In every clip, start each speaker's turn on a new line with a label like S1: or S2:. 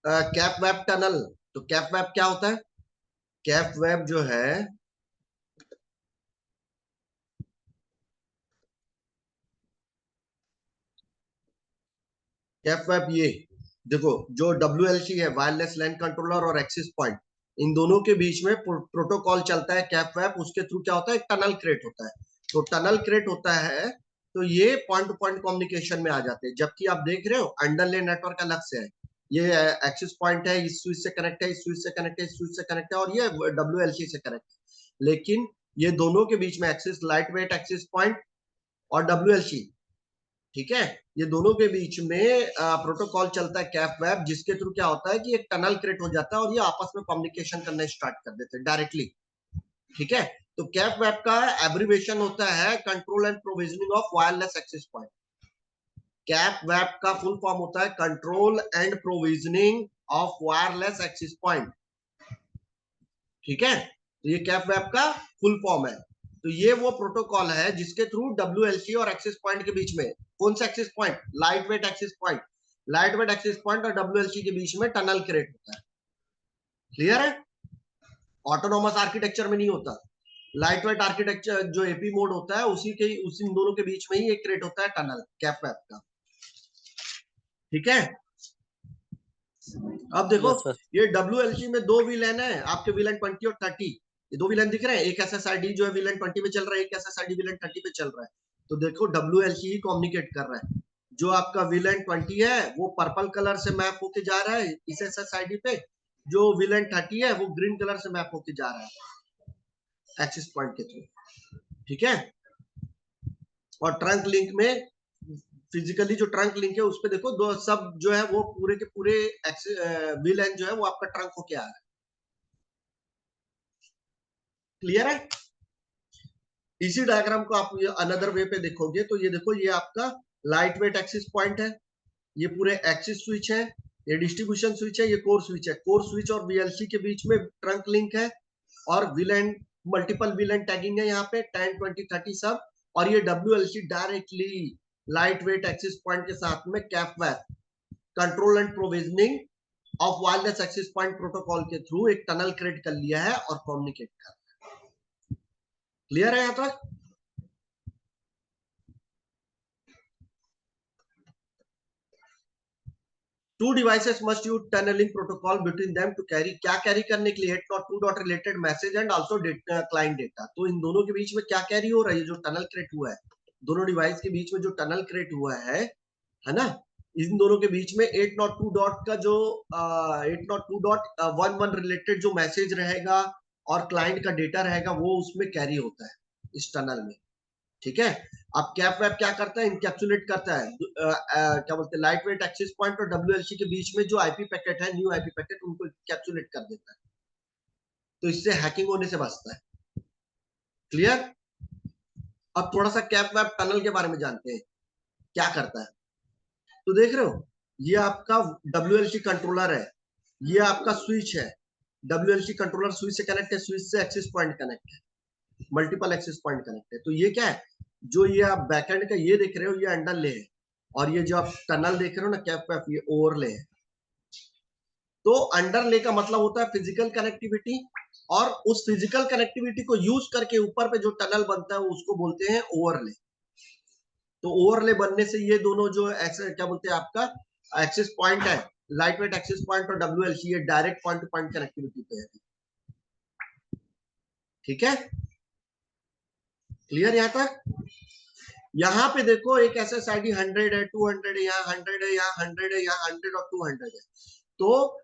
S1: Cap web tunnel. तो cap web क्या होता है? कैप वेब जो है, कैप वेब ये देखो, जो WLC है, वायरलेस लैन कंट्रोलर, और एक्सेस पॉइंट, इन दोनों के बीच में प्रोटोकॉल चलता है कैप वेब। उसके थ्रू क्या होता है? एक टनल क्रिएट होता है। तो टनल क्रिएट होता है तो ये पॉइंट टू पॉइंट कम्युनिकेशन में आ जाते हैं। जबकि आप देख रहे हो अंडरले नेटवर्क अलग से है, ये एक्सेस पॉइंट है, इस स्विच से कनेक्ट है, इस स्विच से कनेक्ट है, इस स्विच से कनेक्ट है, और ये WLC से कनेक्ट है। लेकिन ये दोनों के बीच में access, light weight access point और WLC, ठीक है, ये दोनों के बीच में प्रोटोकॉल चलता है कैप वेब, जिसके थ्रू क्या होता है कि एक टनल क्रिएट हो जाता है और ये आपस में कम्युनिकेशन करना स्टार्ट कर देते हैं डायरेक्टली। ठीक है, तो कैप वेब का एब्रिविएशन होता है control and provisioning of wireless access point. कैप वेब का फुल फॉर्म होता है control and provisioning of wireless access point. ठीक है, तो ये कैप वेब का फुल फॉर्म है। तो ये वो प्रोटोकॉल है जिसके थ्रू WLC और एक्सेस पॉइंट के बीच में, कौन सा access point? Light weight access point. Light weight access point और WLC के बीच में टनल क्रिएट होता है। क्लियर है? ऑटोनोमस आर्किटेक्चर में नहीं होता। लाइट वेट आर्किटेक्चर जो एपी मोड होता है, उसी दोनों के बीच में ही एक क्रिएट होता है टनल कैप वेब का। ठीक है, अब देखो,
S2: यस सर।
S1: ये WLC में दो विलेन है आपके, विलेन 20 और 30। ये दो विलेन दिख रहे हैं, एक SSID जो है विलेन 20 पे चल रहा है, एक SSID विलेन 30 पे चल रहा है। तो देखो WLC ही कम्युनिकेट कर रहा है। जो आपका विलेन 20 है वो पर्पल कलर से मैप होके जा रहा है इस SSID पे, जो विलेन 30 है वो ग्रीन कलर से मैप होके जा रहा है एक्सिस पॉइंट के थ्रू। ठीक है, और ट्रंक लिंक में, फिजिकली जो ट्रंक लिंक है उस पे देखो, दो सब जो है वो पूरे के पूरे विलेन जो है वो आपका ट्रंक होके आ रहा है। क्लियर है? इसी डायग्राम को आप ये अनदर वे पे देखोगे तो ये देखो, ये आपका लाइट वेट एक्सिस पॉइंट है, ये पूरे एक्सिस स्विच है, ये डिस्ट्रीब्यूशन स्विच है, ये कोर स्विच है। कोर स्विच और VLC के बीच में ट्रंक लिंक है, और विलेन, मल्टीपल विलेन टैगिंग है यहाँ पे 10 20 30 सब। और ये WLC directly light weight axis point के साथ में cap web control and provisioning of wireless axis point protocol के थ्रू एक टनल क्रिएट कर लिया है और कम्युनिकेट कर। क्लियर है यहाँ तक? Two devices must use tunnelling protocol between them to carry, क्या कैरी करने के लिए? 802 related message and also client data. तो इन दोनों के बीच में क्या कैरी हो रहा है? जो टनल क्रिएट हुआ है, दोनों डिवाइस के बीच में जो टनल क्रिएट हुआ है ना, इन दोनों के बीच में 802 डॉट का जो 802.11 रिलेटेड जो मैसेज रहेगा और क्लाइंट का डेटा रहेगा, वो उसमें कैरी होता है इस टनल में। ठीक है, अब कैप वेब क्या करता है? इनकैप्सुलेट करता है, क्या बोलते हैं, लाइट वेट एक्सेस पॉइंट और WLC के बीच में जो आईपी पैकेट है, न्यू आईपी पैकेट, उनको कैप्सुलेट कर देता है। तो इससे हैकिंग होने से बचता है। क्लियर? अब थोड़ा सा कैप वेब टनल के बारे में जानते हैं, क्या करता है। तो देख रहे हो, ये आपका WLC कंट्रोलर है, ये आपका स्विच है। WLC कंट्रोलर स्विच से कनेक्ट है, स्विच से एक्सेस पॉइंट कनेक्ट है, मल्टीपल एक्सेस पॉइंट कनेक्ट है। तो ये क्या है? जो ये आप बैकएंड का ये देख रहे हो, ये अंडरले है, और ये जो आप टनल देख रहे हो ना कैप वेब, ये ओवरले है। तो अंडरले का मतलब होता है फिजिकल कनेक्टिविटी, और उस फिजिकल कनेक्टिविटी को यूज करके ऊपर पे जो टनल बनता है उसको बोलते हैं ओवरले। तो ओवरले बनने से ये दोनों जो ऐसे क्या बोलते हैं, आपका एक्सेस पॉइंट है, लाइट वेट एक्सेस पॉइंट और WLC, ये direct point two point connectivity पे है। ठीक है, क्लियर यहाँ तक? यहाँ पे देखो, एक SSID 100 है, 200 है, यहाँ 100 है, यहाँ 100 है, यहाँ 100 और 200 है। तो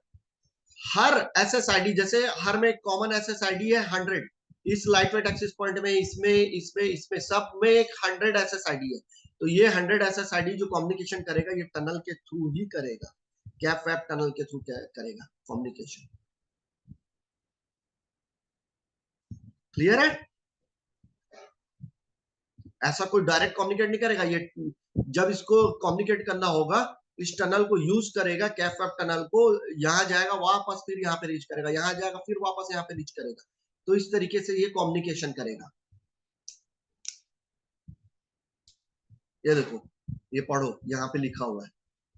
S1: हर SSID, जैसे हर में एक कॉमन SSID है 100, इस लाइट वेट एक्सेस पॉइंट में, इसमें सब में एक 100 SSID है। तो ये 100 SSID जो कम्युनिकेशन करेगा, ये टनल के थ्रू ही करेगा, कैप वेब टनल के थ्रू करेगा कम्युनिकेशन। क्लियर है? ऐसा कोई डायरेक्ट कम्युनिकेट नहीं करेगा ये। जब इसको कम्युनिकेट करना होगा, इस टनल को यूज करेगा, कैप वेब टनल को, यहाँ जाएगा वापस, फिर यहाँ पे रीच करेगा, यहाँ जाएगा फिर वापस यहाँ पे रीच करेगा। तो इस तरीके से ये कम्युनिकेशन करेगा। ये देखो, ये पढ़ो, यहाँ पे लिखा हुआ है,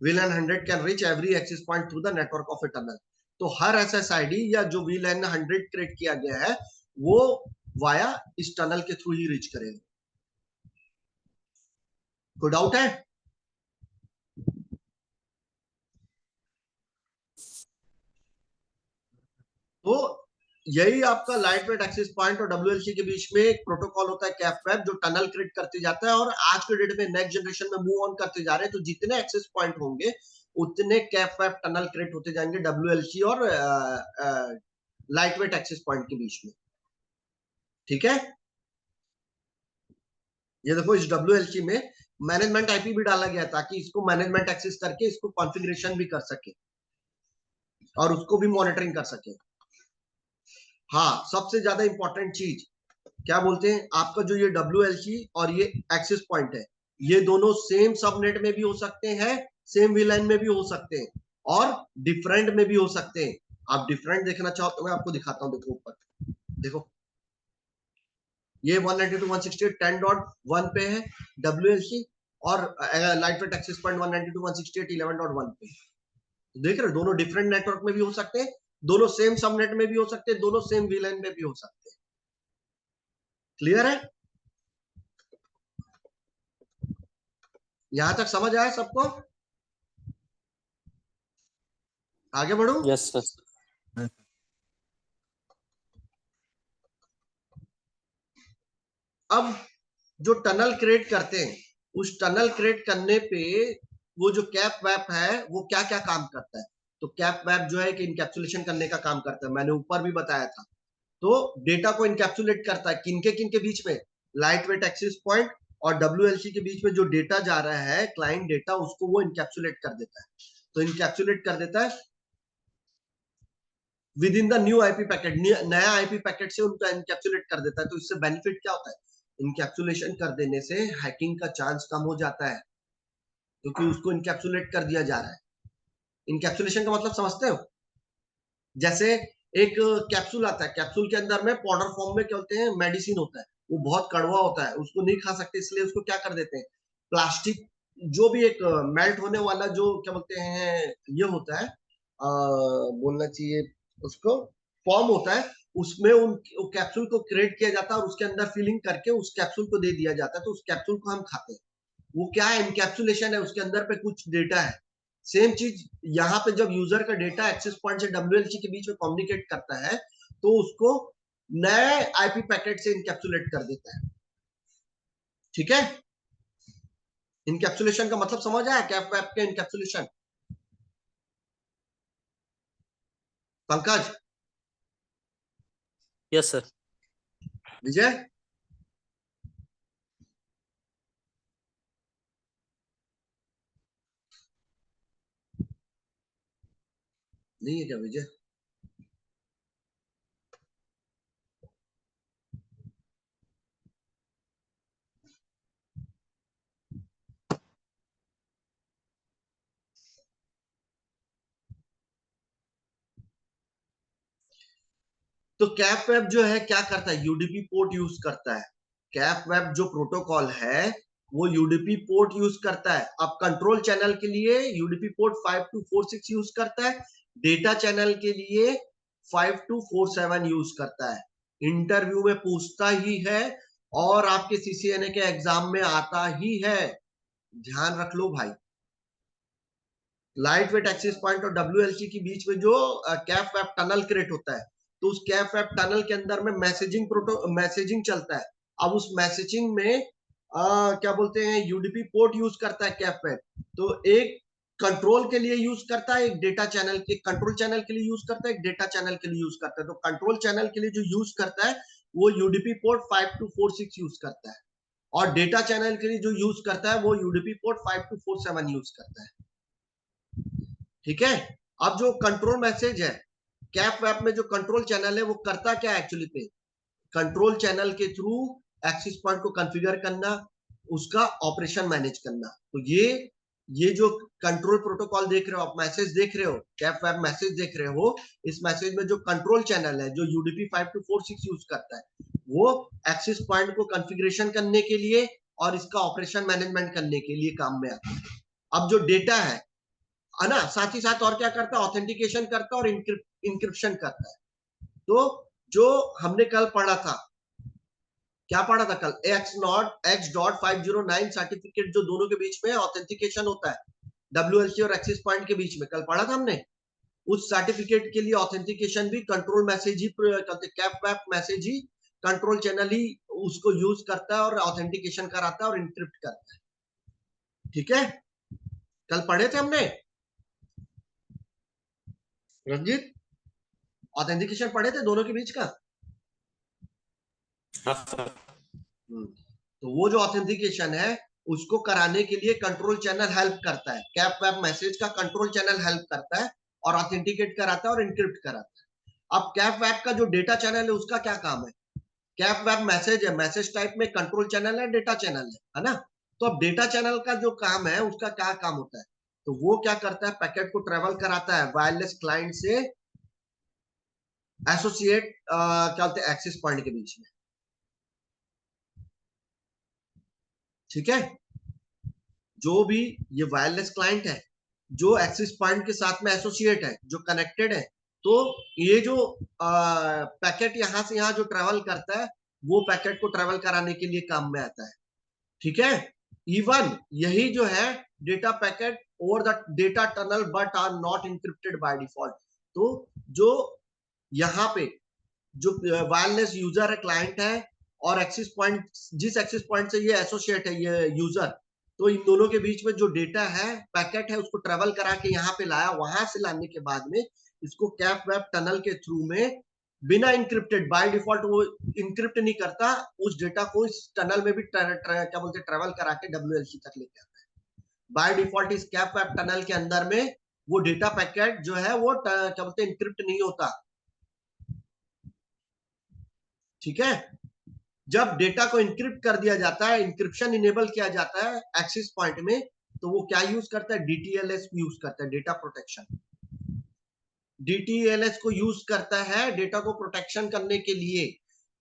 S1: VLAN 100 can reach every access point through the network of a tunnel. तो हर SSID या जो VLAN 100 क्रिएट किया गया है वो वाया इस टनल के थ्रू ही रीच करेगा। कोई डाउट है? तो यही आपका लाइट वेट एक्सेस पॉइंट और WLC के बीच में एक प्रोटोकॉल होता है कैप वेब, जो टनल क्रिएट करते जाता है। और आज के डेट में नेक्स्ट जनरेशन में मूव ऑन करते जा रहे हैं, तो जितने एक्सेस पॉइंट होंगे उतने कैप वेब टनल क्रिएट होते जाएंगे WLC और लाइट वेट एक्सेस पॉइंट के बीच में। ठीक है, ये देखो इस WLC में मैनेजमेंट आईपी भी डाला गया ताकि इसको मैनेजमेंट एक्सेस करके इसको कॉन्फ़िगरेशन भी कर सके और उसको भी मॉनिटरिंग कर सके। हाँ, सबसे ज्यादा इंपॉर्टेंट चीज क्या बोलते हैं, आपका जो ये WLC और ये एक्सेस पॉइंट है, ये दोनों सेम सबनेट में भी हो सकते हैं, सेम VLAN में भी हो सकते हैं और डिफरेंट में भी हो सकते हैं। आप डिफरेंट देखना चाहो तो मैं आपको दिखाता हूं। देखो ऊपर, देखो ये 192.168 10.1 पे है WLC और लाइट वेट एक्सेस पॉइंट 192.168 11.1 पे। देख रहे हो, दोनों डिफरेंट नेटवर्क में भी हो सकते हैं, दोनों सेम सबनेट में भी हो सकते हैं, दोनों सेम VLAN में भी हो सकते हैं। क्लियर है? यहां तक समझ आया सबको? आगे बढ़ू?
S2: Yes sir.
S1: अब जो टनल क्रिएट करते हैं, उस टनल क्रिएट करने पे वो जो कैप वैप है वो क्या क्या काम करता है। तो कैप वैप जो है कि इनकैप्सुलेशन करने का काम करता है, मैंने ऊपर भी बताया था। तो डेटा को इनकैप्सुलेट करता है किनके बीच में, लाइट वेट एक्सेस पॉइंट और WLC के बीच में जो डेटा जा रहा है क्लाइंट डेटा, उसको वो इनकैप्सुलेट कर देता है। तो इनकैप्सुलेट कर देता है with in the new IP packet, नया आईपी पैकेट से उनका इनकैप्सुलेट कर देता है। तो इससे बेनिफिट क्या होता है, इनकैप्सुलेशन कर देने से हैकिंग का चांस कम हो जाता है, क्योंकि उसको इनकैप्सुलेट कर दिया जा रहा है। इनकैप्सुलेशन का मतलब समझते हो? जैसे एक कैप्सूल आता है, कैप्सूल के अंदर में पाउडर फॉर्म में क्या होते हैं, मेडिसिन होता है, वो बहुत कड़वा होता है, उसको नहीं खा सकते, इसलिए उसको क्या कर देते हैं, प्लास्टिक जो भी एक मेल्ट होने वाला जो क्या बोलते हैं ये होता है, बोलना चाहिए उसको, फॉर्म होता है, उसमें उन कैप्सूल को क्रिएट किया जाता है और उसके अंदर फिलिंग करके उस कैप्सूल को दे दिया जाता है। तो उस कैप्सूल को हम खाते हैं। वो क्या है, इनकैप्सुलेशन है, उसके अंदर पे कुछ डेटा है। सेम चीज यहाँ पे जब यूजर का डेटा एक्सेस पॉइंट से WLC के बीच में कम्युनिकेट करता है, तो उसको नए आईपी पैकेट से इनकैप्सुलेट कर देता है। ठीक है, इनकैप्सुलेशन का मतलब समझ आया, कैप वैप के encapsulation? Pankaj,
S2: yes sir.
S1: Vijay, नहीं है क्या विजय? तो कैप वेब जो है क्या करता है, यूडीपी पोर्ट यूज करता है। कैप वेब जो प्रोटोकॉल है वो यूडीपी पोर्ट यूज करता है। अब कंट्रोल चैनल के लिए यूडीपी पोर्ट 5246 यूज करता है, डेटा चैनल के लिए 5247 यूज करता है। इंटरव्यू में पूछता ही है और आपके CCNA के एग्जाम में आता ही है, ध्यान रख लो भाई। लाइट वेट एक्सेस पॉइंट और WLC के बीच में जो कैप वेब टनल क्रिएट होता है, तो उस कैप वेब टनल के अंदर में मैसेजिंग चलता है। अब उस मैसेजिंग में क्या बोलते हैं, यूडीपी पोर्ट यूज करता है कैप वेब। तो एक कंट्रोल के लिए यूज करता है, एक डेटा चैनल के, कंट्रोल चैनल के लिए यूज करता है, एक डेटा चैनल के लिए यूज करता है। तो कंट्रोल चैनल के लिए जो यूज करता है वो यूडीपी पोर्ट 5246 यूज करता है, और डेटा चैनल के लिए जो यूज करता है वो यूडीपी पोर्ट 5247 यूज करता है। ठीक है, अब जो कंट्रोल मैसेज है कैप वैप में, जो कंट्रोल चैनल है वो करता क्या है एक्चुअली पे, कंट्रोल चैनल के थ्रू एक्सेस पॉइंट को कॉन्फ़िगर करना, उसका ऑपरेशन मैनेज करना। तो ये जो कंट्रोल प्रोटोकॉल देख रहे हो आप, मैसेज देख रहे हो, कैप वैप मैसेज देख रहे हो, इस मैसेज में जो कंट्रोल चैनल है जो यूडीपी 5246 यूज करता है, वो एक्सेस पॉइंट को कॉन्फ़िगरेशन करने के लिए और इसका ऑपरेशन मैनेजमेंट करने के लिए काम में आता है। अब जो डेटा है है ना, साथ ही साथ और क्या करता है, ऑथेंटिकेशन करता है और इंक्रिप्शन करता है। तो जो हमने कल पढ़ा था, क्या पढ़ा था कल, X.509 सर्टिफिकेट जो दोनों के बीच में ऑथेंटिकेशन होता है, WLC और एक्सिस पॉइंट के बीच में, कल पढ़ा था हमने। उस सर्टिफिकेट के लिए ऑथेंटिकेशन भी कंट्रोल मैसेज ही करते, कैप वैप मैसेज ही कंट्रोल चैनल ही उसको यूज करता है और ऑथेंटिकेशन कराता है और इंक्रिप्ट करता है। ठीक है, कल पढ़े थे हमने रंजीत, ऑथेंटिकेशन पढ़े थे दोनों के बीच का।
S2: हाँ सर।
S1: तो वो जो ऑथेंटिकेशन है उसको कराने के लिए कंट्रोल चैनल हेल्प करता है, कैप वैप मैसेज का कंट्रोल चैनल हेल्प करता है और ऑथेंटिकेट कराता है और इंक्रिप्ट कराता है। अब कैप वैप का जो डेटा चैनल है उसका क्या काम है, कैप वैप मैसेज है, मैसेज टाइप में कंट्रोल चैनल है, डेटा चैनल है ना। तो अब डेटा चैनल का जो काम है उसका क्या काम होता है, तो वो क्या करता है, पैकेट को ट्रेवल कराता है वायरलेस क्लाइंट से एसोसिएट क्या बोलते हैं एक्सेस पॉइंट के बीच में। ठीक है, जो भी ये वायरलेस क्लाइंट है जो एक्सिस पॉइंट के साथ में एसोसिएट है, जो कनेक्टेड है, तो ये जो पैकेट यहां से यहां जो ट्रेवल करता है वो पैकेट को ट्रेवल कराने के लिए काम में आता है। ठीक है, इवन यही जो है data packet over the data tunnel but are not encrypted by default. तो जो यहाँ पे जो वायरलेस यूजर है, क्लाइंट है, और एक्सिस पॉइंट, जिस एक्सिस पॉइंट से ये एसोसिएट है ये यूजर, तो इन दोनों के बीच में जो डेटा है, पैकेट है, उसको ट्रेवल करा के यहाँ पे लाया, वहां से लाने के बाद में इसको कैप वेब टनल के थ्रू में बिना इंक्रिप्टेड, बाय डिफॉल्ट वो इंक्रिप्ट नहीं करता, उस डेटा को इस टनल में भी क्या बोलते ट्रेवल करा के WLC तक लेके आता है। बाय डिफॉल्ट इस कैप वेब टनल के अंदर में वो डेटा पैकेट जो है वो क्या बोलते इंक्रिप्ट नहीं होता। ठीक है, जब डेटा को इंक्रिप्ट कर दिया जाता है, इंक्रिप्शन इनेबल किया जाता है एक्सिस पॉइंट में, तो वो क्या यूज करता है, DTLS यूज करता है, डेटा प्रोटेक्शन। DTLS को यूज करता है डेटा को प्रोटेक्शन करने के लिए।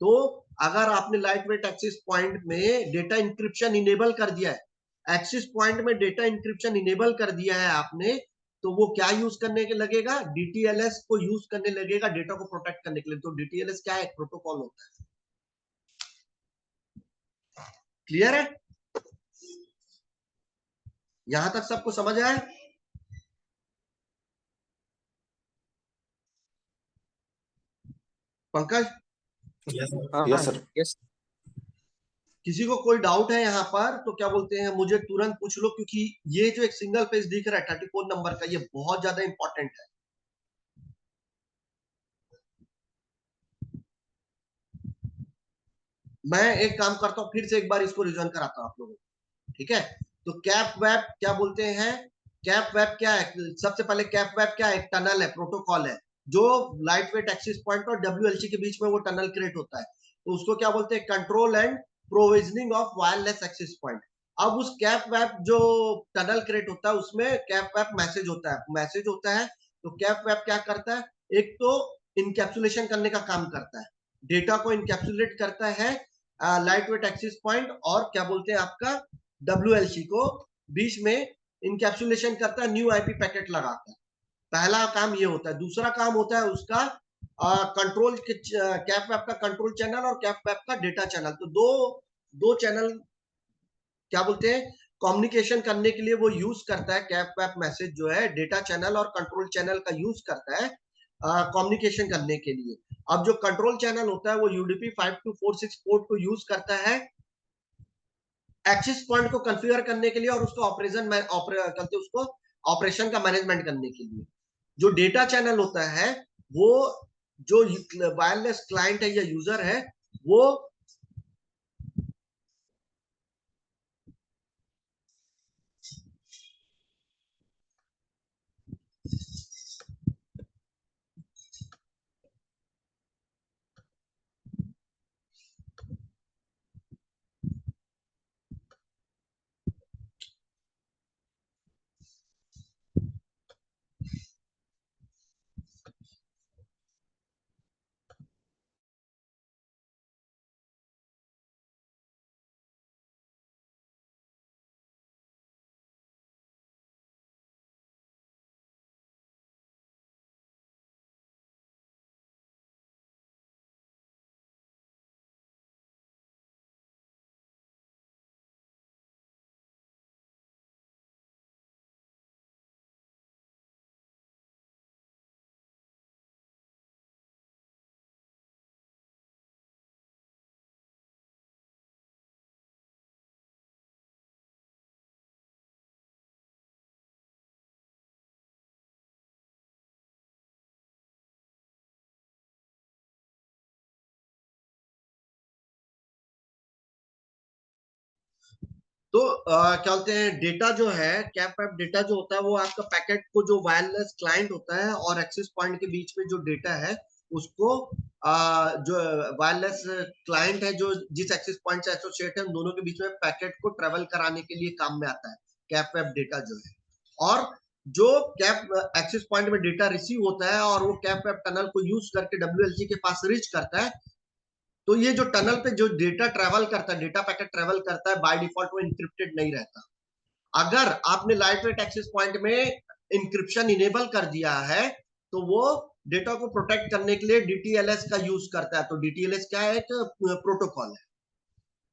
S1: तो अगर आपने लाइट वेट एक्सिस पॉइंट में डेटा इंक्रिप्शन इनेबल कर दिया है, एक्सिस पॉइंट में डेटा इंक्रिप्शन इनेबल कर दिया है आपने, तो वो क्या यूज करने के लगेगा, DTLS को यूज करने लगेगा डेटा को प्रोटेक्ट करने के लिए। तो DTLS क्या है, प्रोटोकॉल होता है। क्लियर है, यहां तक सबको समझ आया। Pankaj,
S2: yes sir.
S3: यस।
S1: किसी को कोई डाउट है यहाँ पर तो क्या बोलते हैं मुझे तुरंत पूछ लो, क्योंकि ये जो एक सिंगल पेज दिख रहा है 34 नंबर का, ये बहुत ज्यादा इंपॉर्टेंट है। मैं एक काम करता हूँ, फिर से एक बार इसको रिविजन कराता हूँ आप लोगों को। ठीक है, तो कैप वेब क्या बोलते हैं, कैप वेब क्या है, सबसे पहले कैप वेब क्या है, एक टनल है, प्रोटोकॉल है, जो लाइट वेट एक्सिस पॉइंट और WLC के बीच में वो टनल क्रिएट होता है। तो उसको क्या बोलते हैं, control and provisioning of wireless axis point. अब उस कैप वेब जो टनल क्रिएट होता है उसमें कैप वेब मैसेज होता है, मैसेज होता है। तो कैप वेब क्या करता है, एक तो इनकैप्सुलेशन करने का काम करता है, डेटा को इनकैप्सुलेट करता है लाइट वेट एक्सिस पॉइंट और क्या बोलते हैं आपका WLC को बीच में इनकैप्सुलेशन करता है, न्यू आईपी पैकेट लगाता है। पहला काम ये होता है। दूसरा काम होता है उसका कंट्रोल, कैप वेब का कंट्रोल चैनल और कैप वेब का डेटा चैनल। तो दो दो चैनल क्या बोलते हैं कम्युनिकेशन करने के लिए वो यूज करता है, कैप वेब मैसेज जो है डेटा चैनल और कंट्रोल चैनल का यूज करता है कम्युनिकेशन करने के लिए। अब जो कंट्रोल चैनल होता है वो UDP 5246 पोर्ट को यूज करता है एक्सिस पॉइंट को कॉन्फ़िगर करने के लिए और उसको करते उसको ऑपरेशन का मैनेजमेंट करने के लिए। जो डेटा चैनल होता है वो जो वायरलेस क्लाइंट है या यूजर है वो तो क्या बोलते हैं, डेटा जो है, कैप वेब डेटा जो होता है वो आपका पैकेट को, जो वायरलेस क्लाइंट होता है और एक्सेस पॉइंट के बीच में जो डेटा है उसको जो वायरलेस क्लाइंट है जो जिस एक्सेस पॉइंट से एसोसिएट है, उन दोनों के बीच में पैकेट को ट्रेवल कराने के लिए काम में आता है कैप वेब डेटा जो है। और जो कैप एक्सेस पॉइंट में डेटा रिसीव होता है और वो कैप वेब टनल को यूज करके डब्ल्यूएलसी के पास रीच करता है, तो ये जो टनल पे जो डेटा ट्रेवल करता है, डेटा पैकेट ट्रेवल करता है, बाय डिफॉल्ट वो इंक्रिप्टेड नहीं रहता। अगर आपने लाइट वेट एक्सेस पॉइंट में इंक्रिप्शन इनेबल कर दिया है तो वो डेटा को प्रोटेक्ट करने के लिए डीटीएलएस का यूज करता है। तो डीटीएलएस क्या है? एक प्रोटोकॉल है।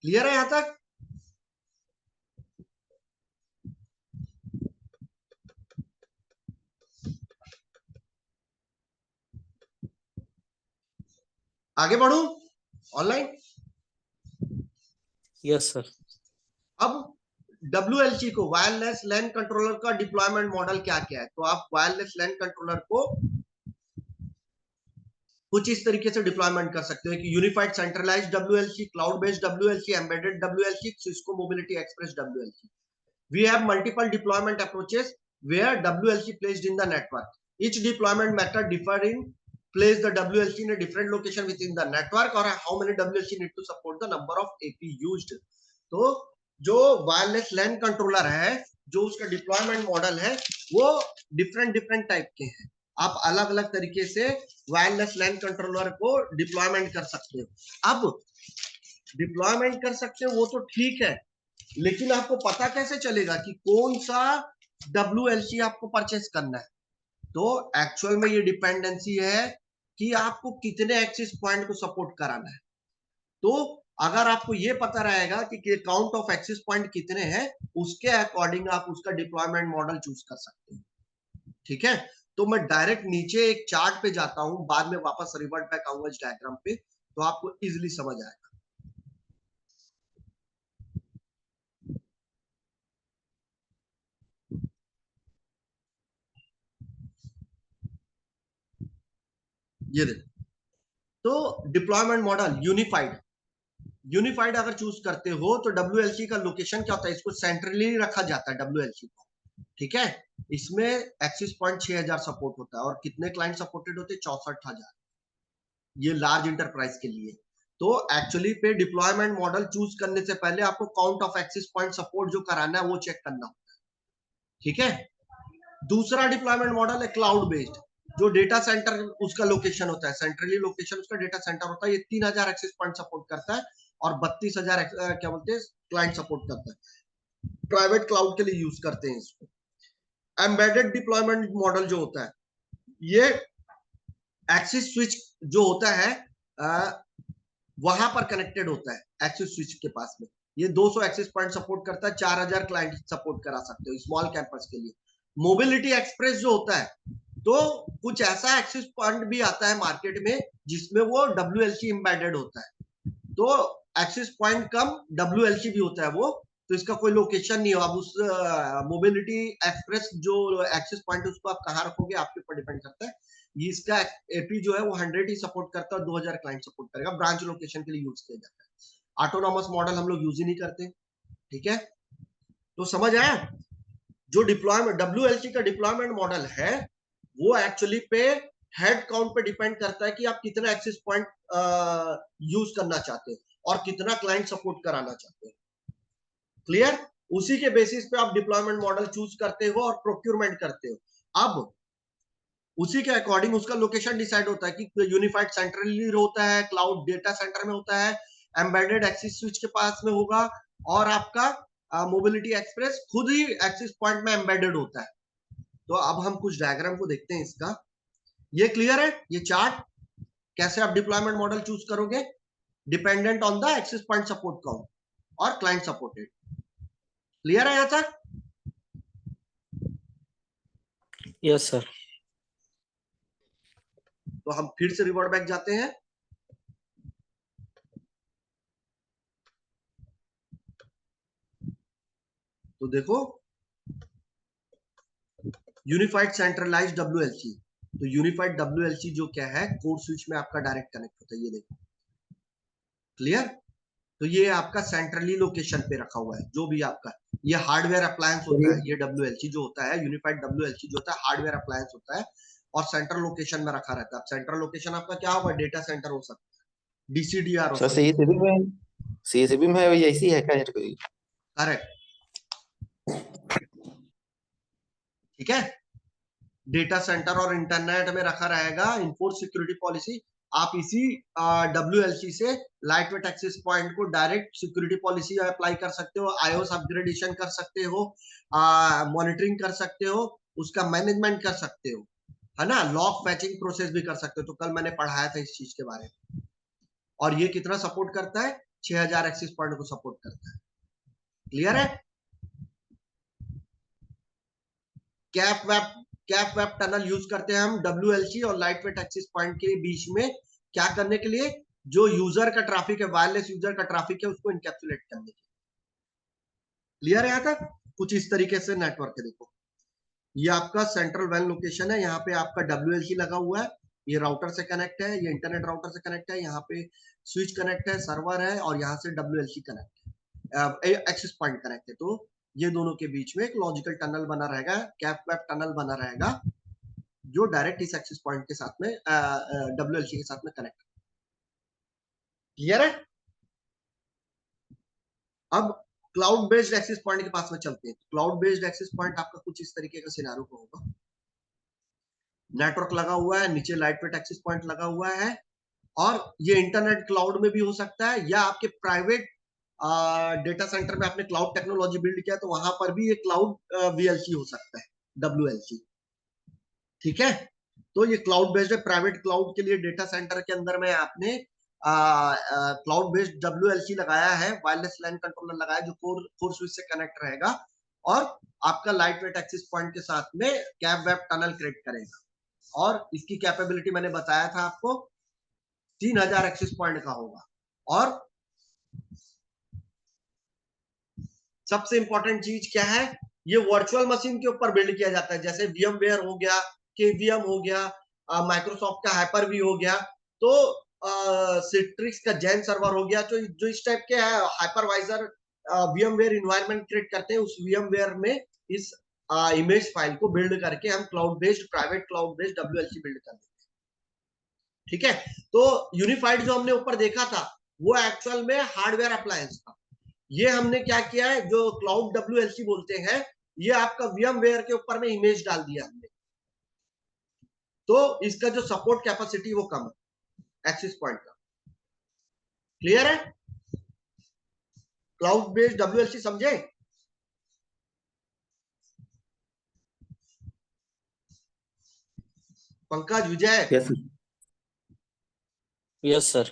S1: क्लियर है यहां तक? आगे बढ़ू ऑनलाइन।
S2: Yes sir.
S1: अब WLC को, वायरलेस लैन कंट्रोलर का डिप्लॉयमेंट मॉडल क्या क्या है? तो आप वायरलेस लैन कंट्रोलर को कुछ इस तरीके से डिप्लॉयमेंट कर सकते हैं कि unified centralised WLC, cloud based WLC, embedded WLC, Cisco mobility express WLC. We have multiple deployment approaches where WLC placed in the network. Each deployment method differing place the WLC in a different location within the network, or how many WLC need to support the number of AP used. तो जो wireless लैन controller है, जो उसका deployment model है, वो different type के हैं। आप अलग अलग तरीके से वायरलेस लैन कंट्रोलर को डिप्लॉयमेंट कर सकते हो। अब डिप्लॉयमेंट कर सकते हो वो तो ठीक है, लेकिन आपको पता कैसे चलेगा कि कौन सा WLC आपको परचेस करना है? तो एक्चुअल में ये डिपेंडेंसी है कि आपको कितने एक्सेस पॉइंट को सपोर्ट कराना है। तो अगर आपको ये पता रहेगा कि काउंट ऑफ एक्सेस पॉइंट कितने हैं, उसके अकॉर्डिंग आप उसका डिप्लॉयमेंट मॉडल चूज कर सकते हैं। ठीक है? तो मैं डायरेक्ट नीचे एक चार्ट पे जाता हूं, बाद में वापस रिवर्ट बैक आऊंगा इस डायग्राम पे, तो आपको इजिली समझ आएगा। ये देखो, तो डिप्लॉयमेंट मॉडल यूनिफाइड अगर चूज करते हो तो WLC का लोकेशन क्या होता है? इसको सेंट्रली रखा जाता है WLC को। ठीक है? इसमें एक्सेस पॉइंट 6000 सपोर्ट होता है और कितने क्लाइंट सपोर्टेड होते हैं? 64,000। ये लार्ज इंटरप्राइज के लिए। तो एक्चुअली पे डिप्लॉयमेंट मॉडल चूज करने से पहले आपको count of access point support जो कराना है वो चेक करना होता है। ठीक है? दूसरा डिप्लॉयमेंट मॉडल है क्लाउड बेस्ड, जो डेटा सेंटर उसका लोकेशन होता है, सेंट्रली लोकेशन उसका डेटा सेंटर होता है। ये 3000 एक्सेस पॉइंट सपोर्ट करता है और 32,000 क्या बोलते हैं क्लाइंट सपोर्ट करता है। प्राइवेट क्लाउड के लिए यूज करते हैं इसको। एम्बेडेड डिप्लॉयमेंट मॉडल जो होता है, ये एक्सेस स्विच जो होता है वहां पर कनेक्टेड होता है एक्सेस स्विच के पास में। ये 200 एक्सेस पॉइंट सपोर्ट करता है, 4000 क्लाइंट सपोर्ट करा सकते हो स्मॉल कैंपस के लिए। मोबिलिटी एक्सप्रेस जो होता है, तो कुछ ऐसा एक्सेस पॉइंट भी आता है मार्केट में जिसमें वो WLC एम्बेडेड होता है। तो एक्सेस पॉइंट कम WLC भी होता है वो, तो इसका कोई लोकेशन नहीं हो। अब उस मोबिलिटी एक्सप्रेस जो एक्सेस पॉइंट है उसको आप कहाँ रखोगे आपके ऊपर डिपेंड करता है। ये इसका एपी जो है वो 100 ही सपोर्ट करता है, 2000 क्लाइंट सपोर्ट करेगा। ब्रांच लोकेशन के लिए यूज किया जाता है। ऑटोनॉमस मॉडल हम लोग यूज ही नहीं करते। ठीक है? तो समझ आया? जो डिप्लॉयमेंट WLC का डिप्लॉयमेंट मॉडल है वो एक्चुअली पे हेड काउंट पे डिपेंड करता है कि आप कितना एक्सेस पॉइंट यूज करना चाहते हैं और कितना क्लाइंट सपोर्ट कराना चाहते हैं। क्लियर? उसी के बेसिस पे आप डिप्लॉयमेंट मॉडल चूज करते हो और प्रोक्यूरमेंट करते हो। अब उसी के अकॉर्डिंग उसका लोकेशन डिसाइड होता है कि यूनिफाइड सेंट्रली होता है, क्लाउड डेटा सेंटर में होता है, एम्बेडेड एक्सेस स्विच के पास में होगा, और आपका मोबिलिटी एक्सप्रेस खुद ही एक्सेस पॉइंट में एम्बेडेड होता है। तो अब हम कुछ डायग्राम को देखते हैं इसका। ये क्लियर है? ये चार्ट कैसे आप डिप्लॉयमेंट मॉडल चूज करोगे dependent on the access point support count और क्लाइंट सपोर्टेड। क्लियर है यहां तक?
S2: Yes sir.
S1: तो हम फिर से रिवर्ट बैक जाते हैं। तो देखो, यूनिफाइड सेंट्रलाइज्ड WLC, तो यूनिफाइड WLC जो क्या है, कोर स्विच में आपका डायरेक्ट कनेक्ट होता है। ये देखो, क्लियर? तो ये आपका सेंट्रली लोकेशन पे रखा हुआ है। जो भी आपका ये हार्डवेयर अप्लायंस होता है, ये WLC जो होता है, यूनिफाइड WLC जो होता है हार्डवेयर अप्लायंस होता है और सेंट्रल लोकेशन में रखा रहता है। सेंट्रल लोकेशन आपका क्या होगा, डेटा सेंटर हो सकता है, DCDR हो
S3: सर
S1: सकता
S3: सीसीबी में वही ऐसी है क्या यार कोई?
S1: है। करेक्ट, ठीक है। डेटा सेंटर और इंटरनेट में रखा रहेगा। इन्फोर्स सिक्योरिटी पॉलिसी आप इसी WLC से लाइट वेट एक्सेस पॉइंट को डायरेक्ट सिक्योरिटी पॉलिसी अप्लाई कर सकते हो, iOS अपग्रेडेशन कर सकते हो, मॉनिटरिंग कर सकते हो, उसका मैनेजमेंट कर सकते हो, है ना, लॉग फैचिंग प्रोसेस भी कर सकते हो। तो कल मैंने पढ़ाया था इस चीज के बारे में। और ये कितना सपोर्ट करता है, 6000 एक्सेस पॉइंट को सपोर्ट करता है। क्लियर है। कैप वेब टनल यूज करते हैं हम WLC और लाइट वेट एक्सेस पॉइंट के बीच में, क्या करने के लिए, जो यूजर का ट्रैफिक है, वायरलेस यूजर का ट्रैफिक है, उसको इनकैप्सुलेट करने के लिए। क्लियर है। यहाँ तक कुछ इस तरीके से नेटवर्क है। देखो ये आपका सेंट्रल वैन लोकेशन है, यहाँ पे आपका WLC लगा हुआ है, ये राउटर से कनेक्ट है, ये इंटरनेट राउटर से कनेक्ट है, यहाँ पे स्विच कनेक्ट है, सर्वर है, और यहाँ से WLC कनेक्ट है, एक्सेस पॉइंट कनेक्ट है। तो ये दोनों के बीच में एक लॉजिकल टनल बना रहेगा, कैप वेब टनल बना रहेगा, जो डायरेक्ट इस एक्सेस पॉइंट के साथ में WLC के साथ में कनेक्ट। क्लियर है। अब क्लाउड बेस्ड एक्सेस पॉइंट के पास में चलते हैं। क्लाउड बेस्ड एक्सेस पॉइंट आपका कुछ इस तरीके का सिनारियो का होगा। नेटवर्क लगा हुआ है, नीचे लाइट वेट एक्सेस पॉइंट लगा हुआ है, और ये इंटरनेट क्लाउड में भी हो सकता है, या आपके प्राइवेट डेटा सेंटर में आपने क्लाउड टेक्नोलॉजी बिल्ड किया तो वहां पर भी ये क्लाउड VLC हो सकता है, WLC। ठीक है। तो ये क्लाउड बेस्ड है। प्राइवेट क्लाउड के लिए डेटा सेंटर के अंदर में आपने क्लाउड बेस्ड WLC लगाया है, वायरलेस लैन कंट्रोलर लगाया, जो कोर स्विच से कनेक्ट रहेगा और आपका लाइट वेट एक्सेस पॉइंट के साथ में कैप वेब टनल क्रिएट करेगा। और इसकी कैपेबिलिटी मैंने बताया था आपको, 3000 एक्सेस पॉइंट का होगा। और सबसे इंपॉर्टेंट चीज क्या है, ये वर्चुअल मशीन के ऊपर बिल्ड किया जाता है, जैसे VMware हो गया, KVM हो गया, माइक्रोसॉफ्ट का हाइपर वी हो गया, तो सिट्रिक्स का जैन सर्वर हो गया, जो इस टाइप के हाइपरवाइजर VMware इन्वायरमेंट क्रिएट करते हैं, उस VMware में इस इमेज फाइल को बिल्ड करके हम cloud based, private cloud based WLC build कर देते हैं। ठीक है। तो यूनिफाइड जो हमने ऊपर देखा था वो एक्चुअल में हार्डवेयर अप्लायंस था। ये हमने क्या किया है, जो क्लाउड WLC बोलते हैं, ये आपका VMware के ऊपर में इमेज डाल दिया हमने, तो इसका जो सपोर्ट कैपेसिटी वो कम है एक्सेस पॉइंट का। क्लियर है। क्लाउड बेस्ड WLC समझे। पंकज, विजय,
S2: यस सर।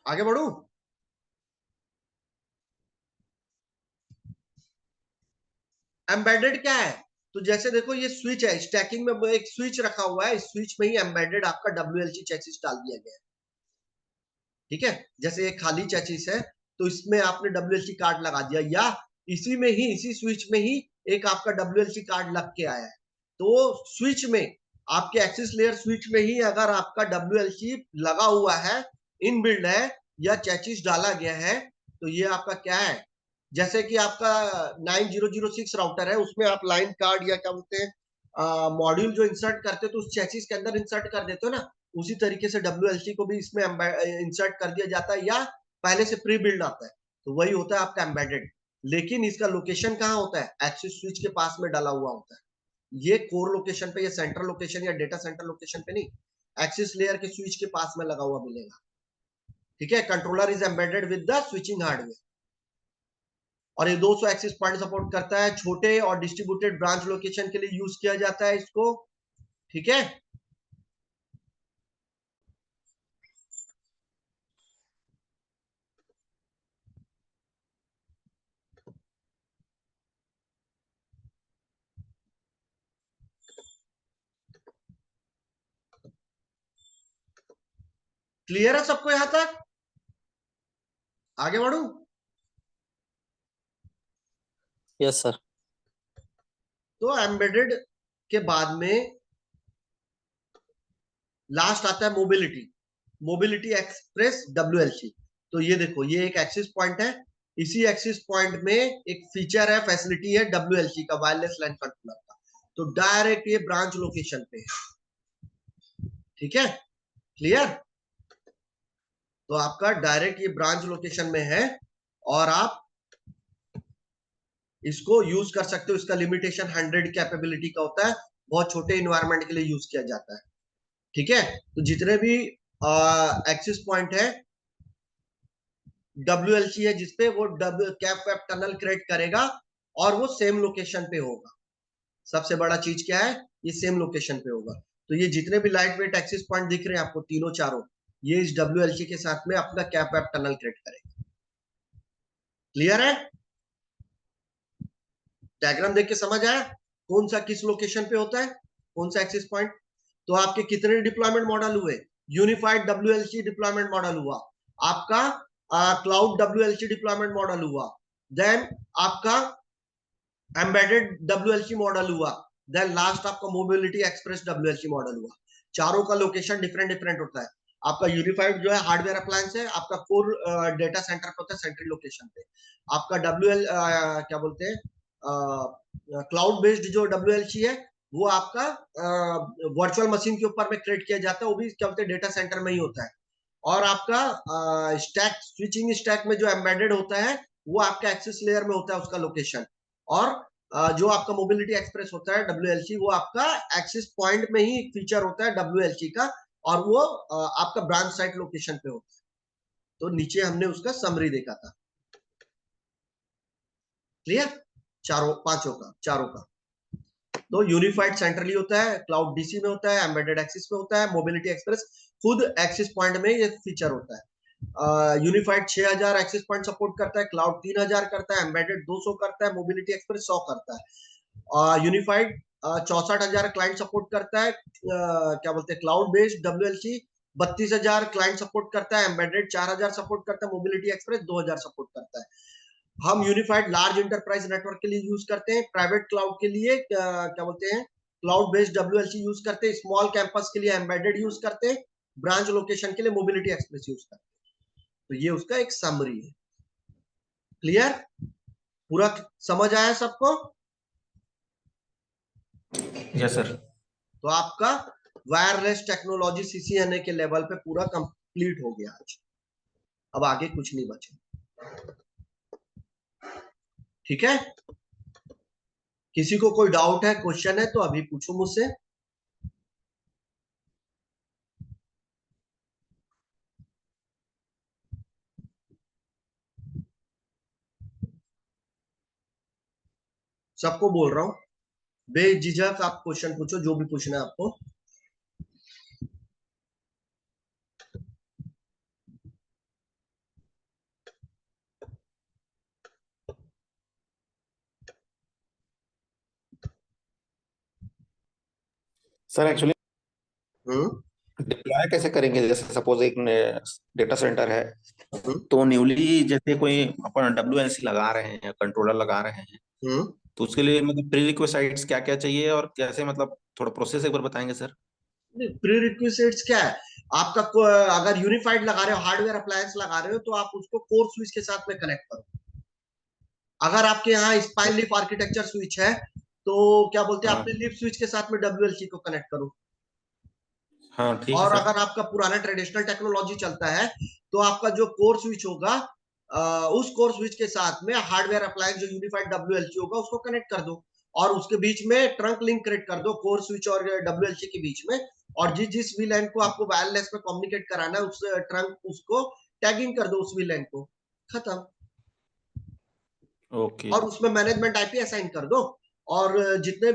S1: आगे बढ़ू। एम्बेडेड क्या है, तो जैसे देखो ये स्विच है, स्टैकिंग में एक स्विच रखा हुआ है, इस स्विच में ही एम्बेडेड आपका WLC चेसिस डाल दिया गया है। ठीक है। जैसे एक खाली चेसिस है तो इसमें आपने WLC कार्ड लगा दिया, या इसी में ही, इसी स्विच में ही एक आपका WLC कार्ड लग के आया है। तो स्विच में, आपके एक्सेस लेयर स्विच में ही अगर आपका WLC लगा हुआ है, इनबिल्ड है, या चेसिस डाला गया है, तो ये आपका क्या है, जैसे कि आपका 9006 राउटर है, उसमें आप लाइन कार्ड या क्या बोलते हैं मॉड्यूल जो इंसर्ट करते हो तो उस चेसिस के अंदर इंसर्ट कर देते हो ना, उसी तरीके से WLC को भी इसमें इंसर्ट कर दिया जाता है, या पहले से प्री बिल्ड आता है, तो वही होता है आपका एम्बेडेड। लेकिन इसका लोकेशन कहाँ होता है, एक्सेस स्विच के पास में डाला हुआ होता है। ये कोर लोकेशन पे या सेंट्रल लोकेशन या डेटा सेंटर लोकेशन पे नहीं, एक्सेस लेयर के स्विच के पास में लगा हुआ मिलेगा। ठीक है। Controller is embedded with the switching hardware, और ये 200 एक्सेस पॉइंट सपोर्ट करता है। छोटे और डिस्ट्रीब्यूटेड ब्रांच लोकेशन के लिए यूज किया जाता है इसको। ठीक है। क्लियर है सबको यहां तक, आगे बढ़ू।
S2: Yes sir.
S1: तो एम्बेडेड के बाद में लास्ट आता है मोबिलिटी, मोबिलिटी एक्सप्रेस WLC। तो ये देखो, ये एक एक्सेस पॉइंट है, इसी एक्सेस पॉइंट में एक फीचर है, फैसिलिटी है WLC का, वायरलेस लैन कंट्रोलर का। तो डायरेक्ट ये ब्रांच लोकेशन पे है, ठीक है, क्लियर। तो आपका डायरेक्ट ये ब्रांच लोकेशन में है और आप इसको यूज कर सकते हो। इसका लिमिटेशन 100 कैपेबिलिटी का होता है, बहुत छोटे इन्वायरमेंट के लिए यूज किया जाता है, ठीक है। तो जितने भी एक्सेस पॉइंट है WLC है जिसपे वो कैप वेब टनल क्रिएट करेगा और वो सेम लोकेशन पे होगा। सबसे बड़ा चीज क्या है, ये सेम लोकेशन पे होगा। तो ये जितने भी लाइट वेट एक्सेस पॉइंट दिख रहे हैं आपको, तीनों चारों, ये इस WLC के साथ में अपना कैप वेब टनल क्रिएट करेगा। क्लियर है? डायग्राम देख के समझ आया कौन सा किस लोकेशन पे होता है, कौन सा एक्सेस पॉइंट। तो आपके कितने डिप्लॉयमेंट मॉडल हुए? यूनिफाइड WLC डिप्लॉयमेंट मॉडल हुआ, आपका क्लाउड WLC डिप्लॉयमेंट मॉडल हुआ, देन आपका एम्बेडेड WLC मॉडल हुआ, देन लास्ट आपका मोबिलिटी एक्सप्रेस WLC मॉडल हुआ। चारों का लोकेशन डिफरेंट डिफरेंट होता है। आपका यूनिफाइड जो है हार्डवेयर अप्लायंस है, आपका कोर डेटा सेंटर पे होता है, सेंट्रल लोकेशन पे। आपका क्या बोलते हैं, क्लाउड बेस्ड जो WLC है वो आपका वर्चुअल मशीन के ऊपर में क्रिएट किया जाता है, वो भी क्या बोलते हैं डेटा सेंटर में ही होता है। और आपका स्टैक, स्विचिंग स्टैक में जो एम्बेडेड होता है वो आपका एक्सेस लेयर में होता है उसका लोकेशन। और जो आपका मोबिलिटी एक्सप्रेस होता है WLC, वो आपका एक्सेस पॉइंट में ही फीचर होता है WLC का, और वो आपका ब्रांच साइट लोकेशन पे होता है। तो नीचे हमने उसका समरी देखा था, क्लियर, चारों का। तो यूनिफाइड सेंट्रली होता है, क्लाउड DC में होता है, एम्बेडेड एक्सेस में होता है, मोबिलिटी एक्सप्रेस खुद एक्सेस पॉइंट में ये फीचर होता है। यूनिफाइड 6000 एक्सेस पॉइंट सपोर्ट करता है, क्लाउड 3000 करता है, एम्बेडेड 200 करता है, मोबिलिटी एक्सप्रेस 100 करता है। यूनिफाइड 64,000 क्लाइंट सपोर्ट करता है, क्या बोलते हैं cloud based WLC 32,000 client support करता है, एम्बेडेड 4000 सपोर्ट करता है, मोबिलिटी एक्सप्रेस 2000 सपोर्ट करता है। हम यूनिफाइड लार्ज इंटरप्राइज नेटवर्क के लिए यूज करते हैं, प्राइवेट क्लाउड के लिए क्या बोलते हैं क्लाउड बेस्ड WLC यूज करते हैं, स्मॉल कैंपस के लिए एम्बेडेड यूज करते हैं, ब्रांच लोकेशन के लिए मोबिलिटी एक्सप्रेस यूज करते हैं। तो ये उसका एक समरी है, क्लियर, पूरा समझ आया सबको?
S3: Yes sir.
S1: तो आपका वायरलेस टेक्नोलॉजी CCNA के लेवल पे पूरा कंप्लीट हो गया आज। अब आगे कुछ नहीं बचा, ठीक है। किसी को कोई डाउट है, क्वेश्चन है तो अभी पूछो मुझसे। सबको बोल रहा हूं, बेझिझक आप क्वेश्चन पूछो, जो भी पूछना है आपको।
S3: सर एक्चुअली
S1: हम्म
S3: डिप्लॉय कैसे करेंगे? जैसे सपोज एक डेटा सेंटर है,
S1: हम्म
S3: तो न्यूली जैसे कोई अपन WLC लगा रहे हैं, कंट्रोलर लगा रहे हैं,
S1: हम्म
S3: तो उसके लिए मतलब प्री रिक्विजिट्स क्या क्या चाहिए और कैसे, मतलब थोड़ा प्रोसेस एक बार बताएंगे सर।
S1: प्री रिक्विजिट्स क्या है आपका? अगर यूनिफाइड लगा रहे हो, हार्डवेयर अप्लायंस लगा रहे हो, तो आप उसको कोर स्विच के साथ में कनेक्ट करो। अगर आपके यहाँ स्पाइन लीफ आर्किटेक्चर स्विच है तो क्या बोलते हैं
S3: हाँ
S1: अपने लीफ स्विच के साथ में WLC को कनेक्ट करो।
S3: हाँ ठीक है
S1: और
S3: सर।
S1: अगर आपका पुराना ट्रेडिशनल टेक्नोलॉजी चलता है तो आपका जो कोर स्विच होगा, उस कोर स्विच के साथ में हार्डवेयर अप्लायंस जो यूनिफाइड WLC होगा उसको कनेक्ट कर दो, और उसके बीच में ट्रंक लिंक क्रिएट कर दो कोर स्विच और WLC के बीच में। और जिस VLAN को आपको वायरलेस में कम्युनिकेट कराना है, उस ट्रंक उसको टैगिंग कर दो उस VLAN को, खत्म।
S3: ओके।
S1: और उसमें मैनेजमेंट IP असाइन कर दो, और जितने